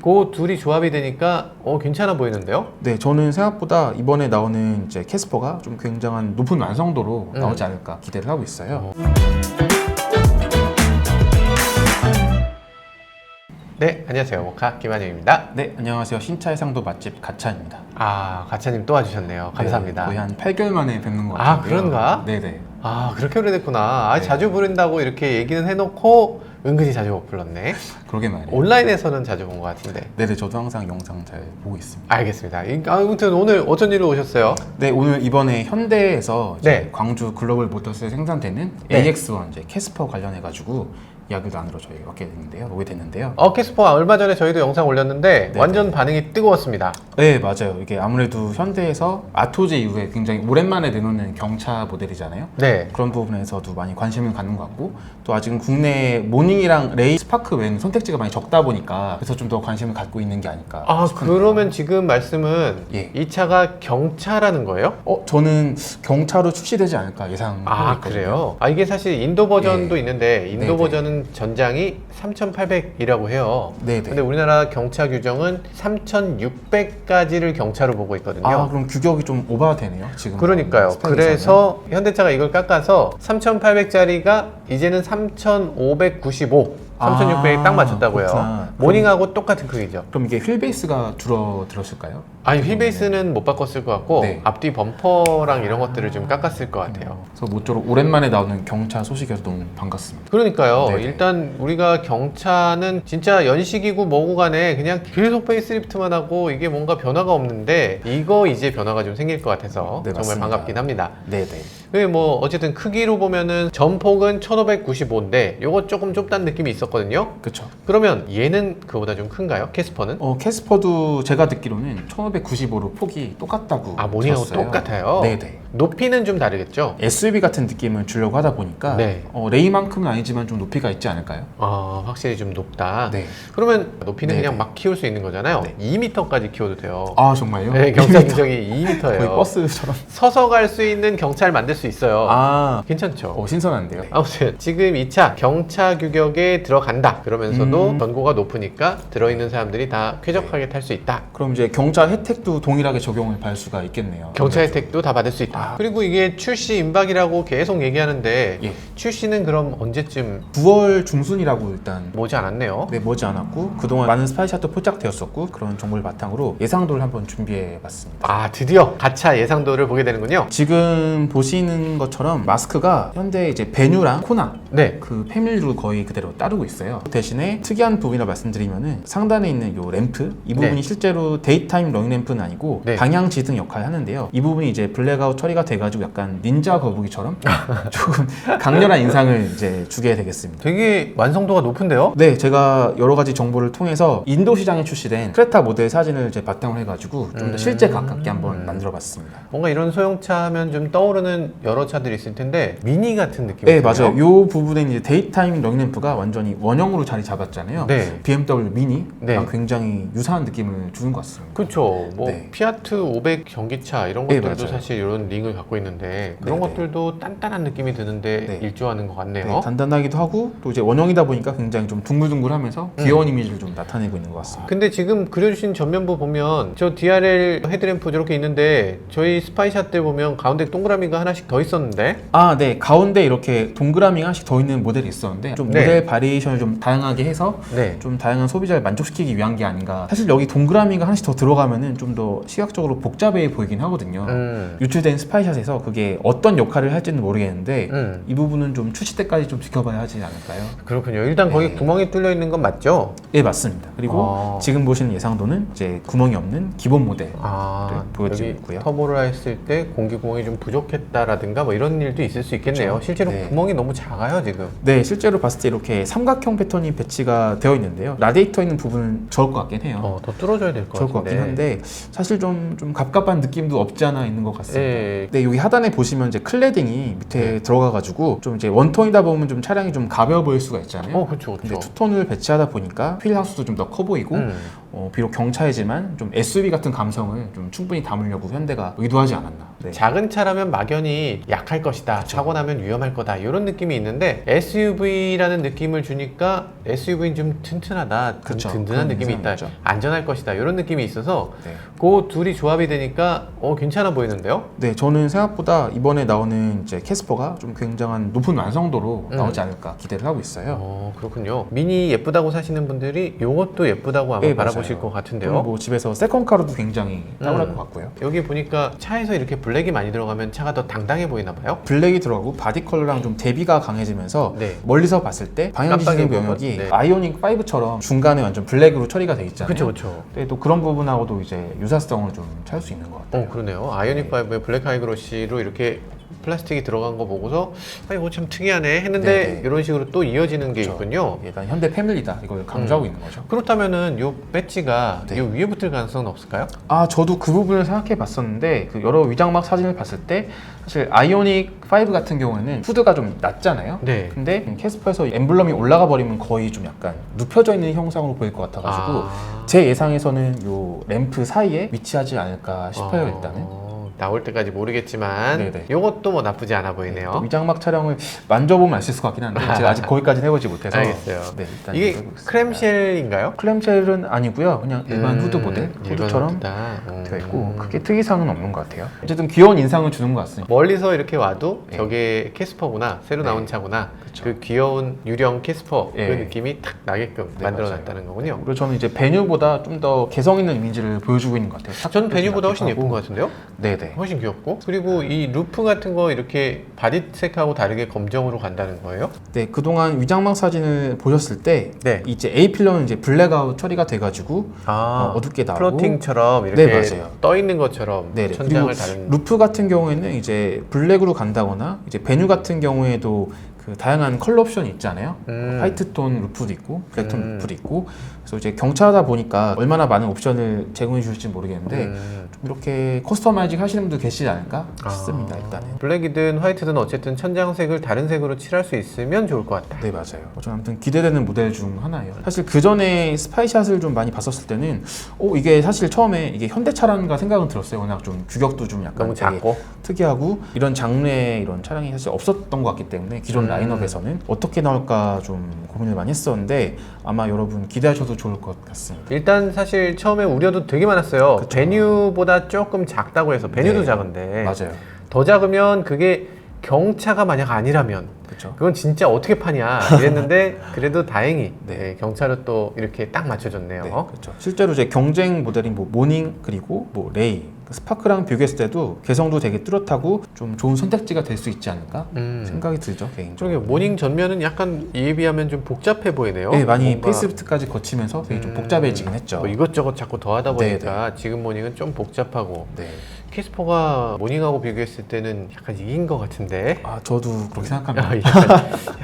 그 둘이 조합이 되니까 괜찮아 보이는데요? 네, 저는 생각보다 이번에 나오는 이제 캐스퍼가 좀 굉장한 높은 완성도로 나오지 않을까 기대를 하고 있어요. 네, 안녕하세요. 모카 김한영입니다. 네, 안녕하세요. 신차 해상도 맛집 가차입니다. 가차님 또 와주셨네요. 감사합니다. 네, 거의 한 8개월 만에 뵙는 것 같아요. 아, 그런가? 네네. 그렇게 오래됐구나. 네. 자주 부른다고 이렇게 얘기는 해놓고 은근히 자주 못 불렀네. 그러게 말이에요. 온라인에서는 자주 본 것 같은데. 네네, 저도 항상 영상 잘 보고 있습니다. 알겠습니다. 아무튼 오늘 어쩐 일로 오셨어요? 네, 오늘 이번에 현대에서 이제 네. 광주 글로벌 모터스에 생산되는 네. AX1 이제 캐스퍼 관련해가지고 이야기를 나누러 저희 오게 됐는데요. 캐스퍼 얼마 전에 저희도 영상 올렸는데 네. 완전 반응이 뜨거웠습니다. 네, 맞아요. 이게 아무래도 현대에서 아토즈 이후에 굉장히 오랜만에 내놓는 경차 모델이잖아요. 네. 그런 부분에서도 많이 관심을 갖는 것 같고, 또 아직은 국내 모닝이랑 레이 스파크 외에는 선택지가 많이 적다 보니까 그래서 좀 더 관심을 갖고 있는 게 아닐까 싶은데요. 그러면 지금 말씀은 예. 이 차가 경차라는 거예요? 저는 경차로 출시되지 않을까 예상하고 있거든요. 그래요? 이게 사실 인도 버전도 예. 있는데 인도 네네. 버전은 전장이 3,800이라고 해요. 네네. 근데 우리나라 경차 규정은 3,600까지를 경차로 보고 있거든요. 그럼 규격이 좀 오버되네요, 지금. 그러니까요. 스펙에서는. 그래서 현대차가 이걸 깎아서 3,800짜리가 이제는 3,595, 3,600에 딱 맞췄다고요. 그렇구나. 모닝하고 똑같은 크기죠. 그럼 이게 휠베이스가 줄어들었을까요? 휠베이스는 못 바꿨을 것 같고 네. 앞뒤 범퍼랑 이런 것들을 좀 깎았을 것 같아요. 그래서 모쪼록 오랜만에 나오는 경차 소식이어서 너무 반갑습니다. 그러니까요. 네네. 일단 우리가 경차는 진짜 연식이고 뭐고 간에 그냥 계속 페이스리프트만 하고 이게 뭔가 변화가 없는데 이거 이제 변화가 좀 생길 것 같아서 네, 정말 맞습니다. 반갑긴 합니다. 네네. 그게 어쨌든 크기로 보면은 전폭은 1595인데 요거 조금 좁다는 느낌이 있었거든요. 그쵸. 그러면 얘는 그보다 좀 큰가요? 캐스퍼는? 캐스퍼도 제가 듣기로는 1595로 폭이 똑같다고 모닝하고 들었어요. 똑같아요? 네네. 높이는 좀 다르겠죠? SUV 같은 느낌을 주려고 하다 보니까 네. 레이만큼은 아니지만 좀 높이가 있지 않을까요? 확실히 좀 높다. 네. 그러면 높이는 네네. 그냥 막 키울 수 있는 거잖아요. 네. 2m까지 키워도 돼요. 정말요? 네, 경차 규정이 2m예요. 거의 버스처럼. 서서 갈 수 있는 경차를 만들 수 있어요. 괜찮죠? 신선한데요? 아무튼 지금 이 차 경차 규격에 들어간다. 그러면서도 전고가 높으니까 들어있는 사람들이 다 쾌적하게 탈 수 있다. 그럼 이제 경차 혜택도 동일하게 적용을 받을 수가 있겠네요. 경차 혜택도 다 받을 수 있다. 그리고 이게 출시 임박이라고 계속 얘기하는데 예. 출시는 그럼 언제쯤 9월 중순이라고 일단 모지 않았네요. 네, 머지 않았고 그동안 많은 스파이샷도 포착되었었고 그런 정보를 바탕으로 예상도를 한번 준비해봤습니다. 드디어 가차 예상도를 보게 되는군요. 지금 보시는 것처럼 마스크가 현대 이제 베뉴랑 코나 네. 그 패밀리로 거의 그대로 따르고 있어요. 대신에 특이한 부분이라 말씀드리면은 상단에 있는 요 램프 이 부분이 네. 실제로 데이타임 러닝 램프는 아니고 네. 방향 지등 역할을 하는데요. 이 부분이 이제 블랙아웃 처리가 돼가지고 약간 닌자 거북이처럼 조금 강렬한 인상을 이제 주게 되겠습니다. 되게 완성도가 높은데요? 네, 제가 여러 가지 정보를 통해서 인도 시장에 출시된 크레타 모델 사진을 이제 바탕으로 해가지고 좀 더 실제 가깝게 한번 만들어봤습니다. 뭔가 이런 소형차 하면 좀 떠오르는 여러 차들이 있을 텐데 미니 같은 느낌이 네, 드네요. 맞아요. 이 부분에 이제 데이타임 러닝램프가 완전히 원형으로 자리 잡았잖아요. 네. BMW 미니랑 네. 굉장히 유사한 느낌을 주는 것 같습니다. 그렇죠. 네. 피아트 500 전기차 이런 네, 것들도 맞아요. 사실 이런 링을 갖고 있는데 그런 네, 것들도 단단한 느낌이 드는데 네. 일조하는 것 같네요. 네, 단단하기도 하고 또 이제 원형이다 보니까 굉장히 좀 둥글둥글하면서 귀여운 이미지를 좀 나타내고 있는 것 같습니다. 근데 지금 그려주신 전면부 보면 저 DRL 헤드램프 저렇게 있는데 저희 스파이샷 때 보면 가운데 동그라미가 하나씩 더 있었는데 네. 가운데 이렇게 동그라미가 하나씩 더 있는 모델이 있었는데 좀 네. 모델 바리에이션을 좀 다양하게 해서 네. 좀 다양한 소비자를 만족시키기 위한 게 아닌가. 사실 여기 동그라미가 하나씩 더 들어가면은 좀 더 시각적으로 복잡해 보이긴 하거든요. 유출된 스파이샷에서 그게 어떤 역할을 할지는 모르겠는데 이 부분은 좀 출시 때까지 좀 지켜봐야 하지 않을까요? 그렇군요. 일단 거기 네. 구멍이 뚫려 있는 건 맞죠? 네, 맞습니다. 그리고 지금 보시는 예상도는 이제 구멍이 없는 기본 모델 보여드리고 여기 있고요. 터보를 했을 때 공기 구멍이 좀 부족했다라든가 뭐 이런 일도 있을 수 있겠네요. 그렇죠. 실제로 네. 구멍이 너무 작아요 지금. 네, 실제로 봤을 때 이렇게 삼각형 패턴이 배치가 되어 있는데요. 라디에이터 있는 부분은 적을 것 같긴 해요. 더 뚫어줘야 될 것 좋을 것 같은데. 같긴 한데 사실 좀 갑갑한 느낌도 없지 않아 있는 것 같습니다. 예. 네, 여기 하단에 보시면 이제 클레딩이 밑에 들어가가지고 좀 이제 원톤이다 보면 좀 차량이 좀 가벼워 보일 수가 있잖아요. 그렇죠, 근데 그렇죠. 투톤을 배치하다 보니까 휠 하수도 좀 더 커 보이고 비록 경차이지만 좀 SUV 같은 감성을 좀 충분히 담으려고 현대가 의도하지 않았나. 네. 작은 차라면 막연히 약할 것이다, 사고 나면 위험할 거다 이런 느낌이 있는데 SUV라는 느낌을 주니 주니까 SUV는 좀 튼튼하다, 그쵸, 든든한 그런 느낌이 인상이 있다, 있죠. 안전할 것이다 이런 느낌이 있어서 네. 그 둘이 조합이 되니까 괜찮아 보이는데요? 네, 저는 생각보다 이번에 나오는 이제 캐스퍼가 좀 굉장한 높은 완성도로 나오지 않을까 기대를 하고 있어요. 그렇군요. 미니 예쁘다고 사시는 분들이 이것도 예쁘다고 아마 네, 바라보실 맞아요. 것 같은데요. 그럼 뭐 집에서 세컨카로도 굉장히 탁월할 것 같고요. 여기 보니까 차에서 이렇게 블랙이 많이 들어가면 차가 더 당당해 보이나 봐요. 블랙이 들어가고 바디 컬러랑 좀 대비가 강해지면서 네. 멀리서 봤을 때 방향 지시는 깜빡이 영역이 부분? 네. 아이오닉 5처럼 중간에 완전 블랙으로 처리가 돼 있잖아요. 그렇죠. 근데 또 그런 부분하고도 이제 유사성을 좀 찾을 수 있는 것 같아요. 그러네요. 아이오닉 5에 블랙 하이그로시로 이렇게 플라스틱이 들어간 거 보고서 이거 참 특이하네 했는데 네네. 이런 식으로 또 이어지는 게 그렇죠. 있군요. 일단 현대 패밀리다 이걸 강조하고 있는 거죠. 그렇다면은 요 배지가 네. 요 위에 붙을 가능성은 없을까요? 저도 그 부분을 생각해 봤었는데 그 여러 위장막 사진을 봤을 때 사실 아이오닉 5 같은 경우에는 후드가 좀 낮잖아요. 네. 근데 캐스퍼에서 엠블럼이 올라가 버리면 거의 좀 약간 눕혀져 있는 형상으로 보일 것 같아가지고 제 예상에서는 요 램프 사이에 위치하지 않을까 싶어요. 일단은. 나올 때까지 모르겠지만 네네. 요것도 뭐 나쁘지 않아 보이네요. 또 위장막 촬영을 만져보면 알 수 있을 것 같긴 한데 제가 아직 거기까지는 해보지 못해서 알겠어요. 네, 일단 이게 이거 해보겠습니다. 크렘쉘인가요? 클램쉘은 아니고요. 그냥 일반 후드 모델 일반 후드처럼 후드다. 되어 있고 크게 특이사항은 없는 것 같아요. 어쨌든 귀여운 인상을 주는 것 같습니다. 멀리서 이렇게 와도 네. 저게 캐스퍼구나, 새로 나온 네. 차구나, 그쵸. 그 귀여운 유령 캐스퍼 그 네. 느낌이 탁 나게끔 네, 만들어놨다는 거군요. 그리고 저는 이제 베뉴보다 좀 더 개성 있는 이미지를 보여주고 있는 것 같아요. 전 베뉴보다 훨씬 탁 예쁜 것 같은데요? 네네. 훨씬 귀엽고, 그리고 이 루프 같은 거 이렇게 바디색하고 다르게 검정으로 간다는 거예요? 네, 그동안 위장막 사진을 보셨을 때 네. 이제 A 필러는 이제 블랙아웃 처리가 돼가지고 어둡게 나오고 플로팅처럼 이렇게 네, 맞아요. 떠 있는 것처럼 네네. 천장을 그리고 다른. 루프 같은 경우에는 이제 블랙으로 간다거나 이제 베뉴 같은 경우에도 그 다양한 컬러 옵션이 있잖아요. 화이트 톤 루프도 있고 블랙 톤 루프도 있고 그래서 이제 경차다 보니까 얼마나 많은 옵션을 제공해 주실지 모르겠는데 좀 이렇게 커스터마이징 하시는 분들 계시지 않을까 싶습니다. 일단은. 블랙이든 화이트든 어쨌든 천장색을 다른 색으로 칠할 수 있으면 좋을 것 같다. 네, 맞아요. 저는 아무튼 기대되는 모델 중 하나예요. 사실 그 전에 스파이샷을 좀 많이 봤었을 때는 이게 사실 처음에 이게 현대차란가 생각은 들었어요. 워낙 좀 규격도 좀 약간 너무 되게 작고. 특이하고 이런 장르의 이런 차량이 사실 없었던 것 같기 때문에 기존 라인업에서는 어떻게 나올까 좀 고민을 많이 했었는데 아마 여러분 기대하셔도 좋을 것 같습니다. 일단 사실 처음에 우려도 되게 많았어요. 그쵸. 베뉴보다 조금 작다고 해서 베뉴도 네. 작은데 맞아요. 더 작으면 그게 경차가 만약 아니라면 그렇죠. 그건 진짜 어떻게 파냐 이랬는데 그래도 다행히 네. 경차를 또 이렇게 딱 맞춰줬네요. 네, 그렇죠. 실제로 이제 경쟁 모델인 뭐 모닝 그리고 뭐 레이 스파크랑 비교했을 때도 개성도 되게 뚜렷하고 좀 좋은 선택지가 될 수 있지 않을까 생각이 들죠 개인적으로. 저기 모닝 전면은 약간 이에 비하면 좀 복잡해 보이네요. 네, 많이 뭔가 페이스리프트까지 거치면서 되게 좀 복잡해지긴 했죠. 뭐 이것저것 자꾸 더하다 네, 보니까 지금 모닝은 좀 복잡하고 네. 캐스퍼가 모닝하고 비교했을 때는 약간 이긴 것 같은데. 저도 그렇게 생각합니다.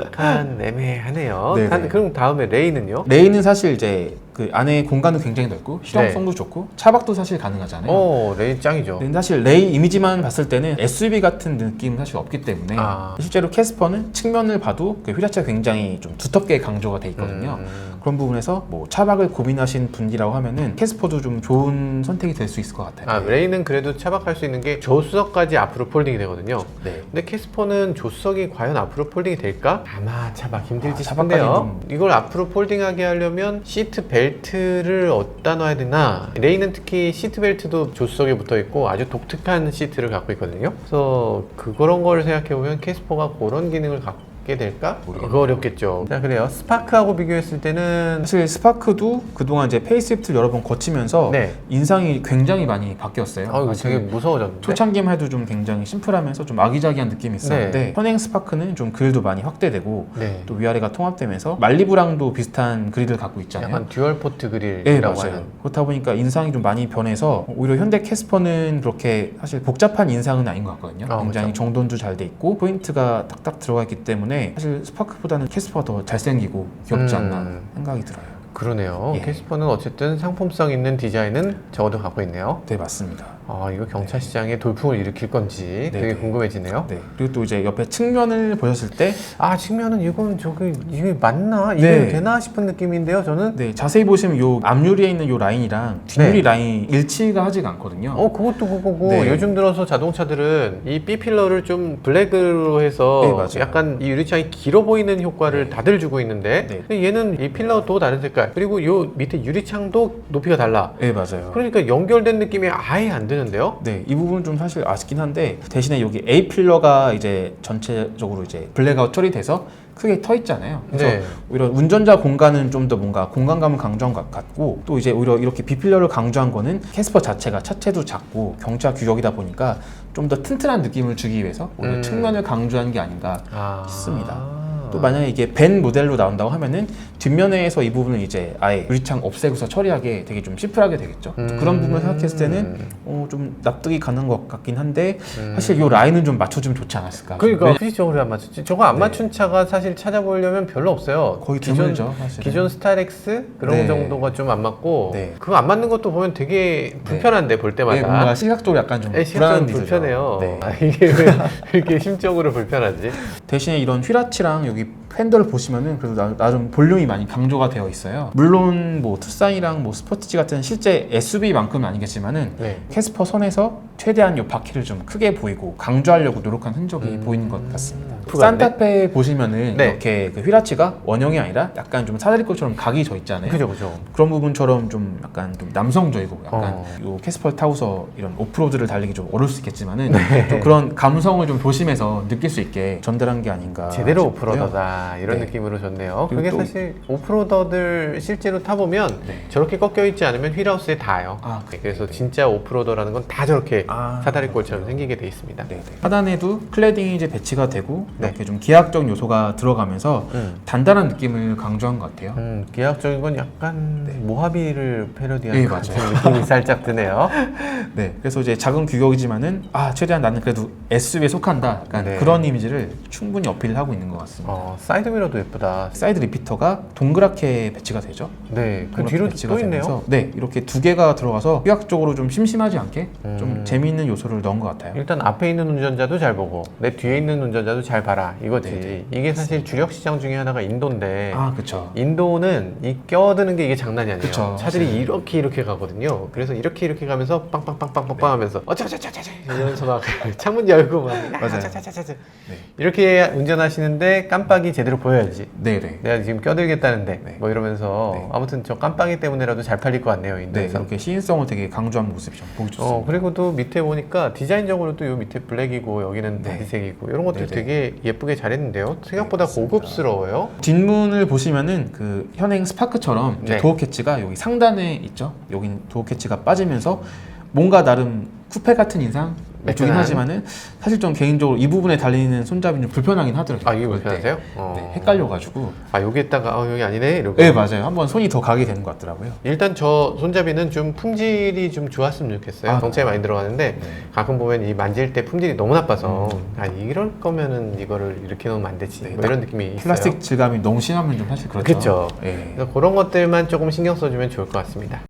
약간 애매하네요. 네네. 그럼 다음에 레이는요? 레이는 사실 이제 그 안에 공간도 굉장히 넓고 실용성도 좋고 차박도 사실 가능하잖아요. 레이 짱이죠. 근데 사실 레이 이미지만 봤을 때는 SUV 같은 느낌은 사실 없기 때문에 실제로 캐스퍼는 측면을 봐도 그 휠자체가 굉장히 좀 두텁게 강조가 돼 있거든요. 그런 부분에서 뭐 차박을 고민하신 분이라고 하면은 캐스퍼도 좀 좋은 선택이 될 수 있을 것 같아요. 레이는 그래도 차박할 수 있는 게 조수석까지 앞으로 폴딩이 되거든요. 네. 근데 캐스퍼는 조수석이 과연 앞으로 폴딩이 될까? 아마 차박 힘들지 차박까지는 싶은데요. 이걸 앞으로 폴딩하게 하려면 시트 벨트를 어디다 놔야 되나? 레이는 특히 시트 벨트도 조수석에 붙어 있고 아주 독특한 시트를 갖고 있거든요. 그래서 그런 걸 생각해 보면 캐스퍼가 그런 기능을 갖고 될까? 그거 어렵겠죠. 자, 그래요. 스파크하고 비교했을 때는 사실 스파크도 그동안 이제 페이스리프트를 여러 번 거치면서 네. 인상이 굉장히 많이 바뀌었어요. 이거 되게 무서워졌는데. 초창기만 해도 좀 굉장히 심플하면서 좀 아기자기한 느낌이 있었는데 네. 현행 스파크는 좀 그릴도 많이 확대되고 네. 또 위아래가 통합되면서 말리부랑도 비슷한 그릴을 갖고 있잖아요. 약간 듀얼 포트 네, 그릴이라고 맞아요. 하는. 그렇다 보니까 인상이 좀 많이 변해서 오히려 현대 캐스퍼는 그렇게 사실 복잡한 인상은 아닌 것 같거든요. 굉장히 그렇죠. 정돈도 잘 돼 있고 포인트가 딱딱 들어가 있기 때문에 사실 스파크보다는 캐스퍼가 더 잘생기고 귀엽지 않나 생각이 들어요. 그러네요. 예. 캐스퍼는 어쨌든 상품성 있는 디자인은 적어도 갖고 있네요. 네, 맞습니다. 이거 경차 시장에 돌풍을 일으킬 건지 되게 궁금해지네요. 네. 그리고 또 이제 옆에 측면을 보셨을 때 측면은 이건 이게 맞나? 이게 되나 싶은 느낌인데요, 저는. 네, 자세히 보시면 요 앞유리에 있는 요 라인이랑 뒷유리 라인이 일치가 하지가 않거든요. 그것도 그거고 요즘 들어서 자동차들은 이 B필러를 좀 블랙으로 해서 약간 이 유리창이 길어 보이는 효과를 다들 주고 있는데 근데 얘는 이 필러도 다른 색깔 그리고 요 밑에 유리창도 높이가 달라. 네, 맞아요. 그러니까 연결된 느낌이 아예 안 드는데요? 네, 이 부분은 좀 사실 아쉽긴 한데 대신에 여기 A 필러가 이제 전체적으로 이제 블랙아웃 처리돼서 크게 터 있잖아요. 그래서 오히려 운전자 공간은 좀 더 뭔가 공간감을 강조한 것 같고 또 이제 오히려 이렇게 B 필러를 강조한 거는 캐스퍼 자체가 차체도 작고 경차 규격이다 보니까 좀 더 튼튼한 느낌을 주기 위해서 오히려 측면을 강조한 게 아닌가 싶습니다. 또 만약에 이게 벤 모델로 나온다고 하면은 뒷면에서 이 부분을 이제 아예 유리창 없애고서 처리하게 되게 좀 심플하게 되겠죠. 그런 부분을 생각했을 때는 좀 납득이 가는 것 같긴 한데 사실 이 라인은 좀 맞춰주면 좋지 않았을까. 그러니까 피지적으로 왜 안 맞췄지? 저거 안 맞춘 차가 사실 찾아보려면 별로 없어요. 거의 드물죠. 기존 스타렉스 그런 정도가 좀 안 맞고 그거 안 맞는 것도 보면 되게 불편한데 볼 때마다. 뭔가 시각적으로 약간 좀 불안한 불편해요. 이게 왜 이렇게 심적으로 불편하지? 대신에 이런 휠아치랑 여기 팬더를 보시면은 그래도 나름 볼륨이 많이 강조가 되어 있어요. 물론 뭐 투싼이랑 뭐 스포티지 같은 실제 SUV만큼은 아니겠지만은 캐스퍼 선에서 최대한 이 바퀴를 좀 크게 보이고 강조하려고 노력한 흔적이 보이는 것 같습니다. 산타페 보시면은 이렇게 그 휠아치가 원형이 아니라 약간 좀 사다리 것처럼 각이 져 있잖아요. 그죠. 그런 부분처럼 좀 약간 좀 남성적이고 약간 요 캐스퍼를 타고서 이런 오프로드를 달리기 좀 어려울 수 있겠지만은 좀 그런 감성을 좀 도심에서 느낄 수 있게 전달한 게 아닌가. 제대로 오프로더다. 이런 느낌으로 좋네요. 그게 사실 오프로더들 실제로 타보면 저렇게 꺾여 있지 않으면 휠하우스에 닿아요. 그래서 진짜 오프로더라는 건 다 저렇게 사다리꼴처럼 생기게 돼 있습니다. 하단에도 클래딩이 이제 배치가 되고 이렇게 좀 기하학적 요소가 들어가면서 단단한 느낌을 강조한 것 같아요. 기하학적인 건 약간 모하비를 패러디하는 같은 느낌이 살짝 드네요. 그래서 이제 작은 규격이지만은 최대한 나는 그래도 SUV에 속한다. 약간 그런 이미지를 충분히 어필을 하고 있는 것 같습니다. 사이드미러도 예쁘다. 사이드 리피터가 동그랗게 배치가 되죠. 그 뒤로 또 있네요. 이렇게 두 개가 들어가서 시각적으로 좀 심심하지 않게 좀 재미있는 요소를 넣은 것 같아요. 일단 앞에 있는 운전자도 잘 보고 내 뒤에 있는 운전자도 잘 봐라 이거지. 이게 사실 주력 시장 중에 하나가 인도인데 그쵸. 인도는 이 껴드는 게 이게 장난이 아니에요. 그쵸. 차들이 이렇게 가거든요. 그래서 이렇게 가면서 빵빵빵빵빵빵 하면서 어쩌저쩌저쩌 이러면서 막 창문 열고 막 이렇게 운전하시는데 깜빡이 제대로 보여야지. 내가 지금 껴들겠다는데 뭐 이러면서 아무튼 저 깜빡이 때문에라도 잘 팔릴 것 같네요. 인도에서. 이렇게 시인성을 되게 강조한 모습이 좀 보기 좋습니다. 그리고 또 밑에 보니까 디자인적으로도 요 밑에 블랙이고 여기는 바디색이고 이런 것들 되게 예쁘게 잘했는데요. 생각보다 고급스러워요. 뒷문을 보시면은 그 현행 스파크처럼 도어 캐치가 여기 상단에 있죠. 여긴 도어 캐치가 빠지면서 뭔가 나름 쿠페 같은 인상 주긴 하지만은 사실 좀 개인적으로 이 부분에 달리는 손잡이는 좀 불편하긴 하더라고요. 이게 불편하세요? 헷갈려가지고 여기에다가 여기 아니네 이러고. 맞아요. 한번 손이 더 가게 되는 것 같더라고요. 일단 저 손잡이는 좀 품질이 좀 좋았으면 좋겠어요. 정체에 많이 들어가는데 가끔 보면 이 만질 때 품질이 너무 나빠서 이럴 거면은 이거를 이렇게 놓으면 안 되지 뭐 이런 느낌이 있어요. 플라스틱 질감이 너무 심하면 좀 사실 그렇죠. 그래서 그런 것들만 조금 신경 써주면 좋을 것 같습니다.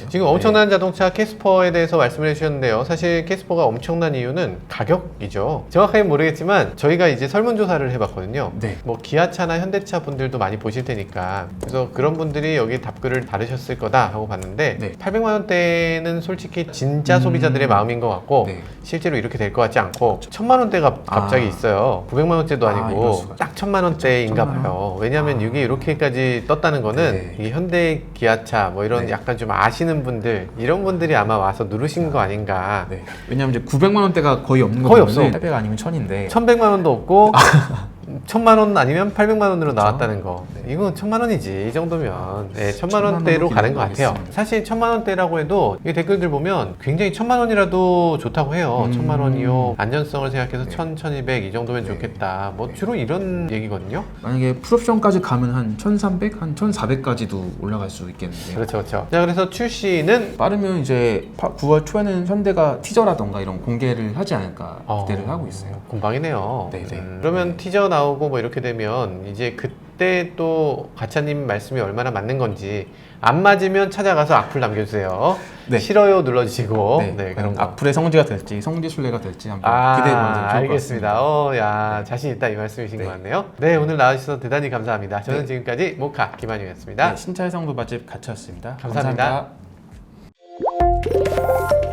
지금 엄청난 자동차 캐스퍼에 대해서 말씀을 해주셨는데요. 사실 캐스퍼가 엄청난 이유는 가격이죠. 정확하게 모르겠지만 저희가 이제 설문조사를 해봤거든요. 뭐 기아차나 현대차 분들도 많이 보실 테니까 그래서 그런 분들이 여기 답글을 다르셨을 거다 하고 봤는데 800만 원대는 솔직히 진짜 소비자들의 마음인 것 같고 실제로 이렇게 될 것 같지 않고 1000만 원대가 갑자기 있어요. 900만 원대도 아니고 딱 1000만 원대인가 봐요. 왜냐하면 이게 이렇게까지 떴다는 거는 이 현대 기아차 뭐 이런 약간 좀 아시는 분들 이런 분들이 아마 와서 누르신 거 아닌가. 왜냐하면 이제 900만 원대가 거의 없는 거 거의 없어. 800 아니면 1000인데 1100만 원도 없고 1000만 원 아니면 800만 원으로 나왔다는 거. 이건 1000만 원이지. 이 정도면 1000만 원대로 가는 것 같아요. 사실 1000만 원대라고 해도 이 댓글들 보면 굉장히 1000만 원이라도 좋다고 해요. 1000만 원이요. 안전성을 생각해서 1000, 1200 이 정도면 좋겠다. 뭐 주로 이런 얘기거든요. 만약에 풀옵션까지 가면 한 1300, 한 1400까지도 올라갈 수 있겠는데요. 그렇죠. 자, 그래서 출시는 빠르면 이제 9월 초에는 현대가 티저라던가 이런 공개를 하지 않을까 기대를 하고 있어요. 금방이네요. 그러면 티저 나오고 나오고 뭐 이렇게 되면 이제 그때 또 가차님 말씀이 얼마나 맞는 건지 안 맞으면 찾아가서 악플 남겨주세요. 네. 싫어요 눌러주시고 네, 그런 거. 악플의 성지가 될지 성지 순례가 될지 한번 아, 기대해 보면 좋을 것 알겠습니다. 같습니다. 야, 자신 있다 이 말씀이신 네. 것 같네요. 네, 오늘 나와주셔서 대단히 감사합니다. 저는 네. 지금까지 모카 김한유였습니다. 네, 신차의 성도 맛집 가차였습니다. 감사합니다. 감사합니다.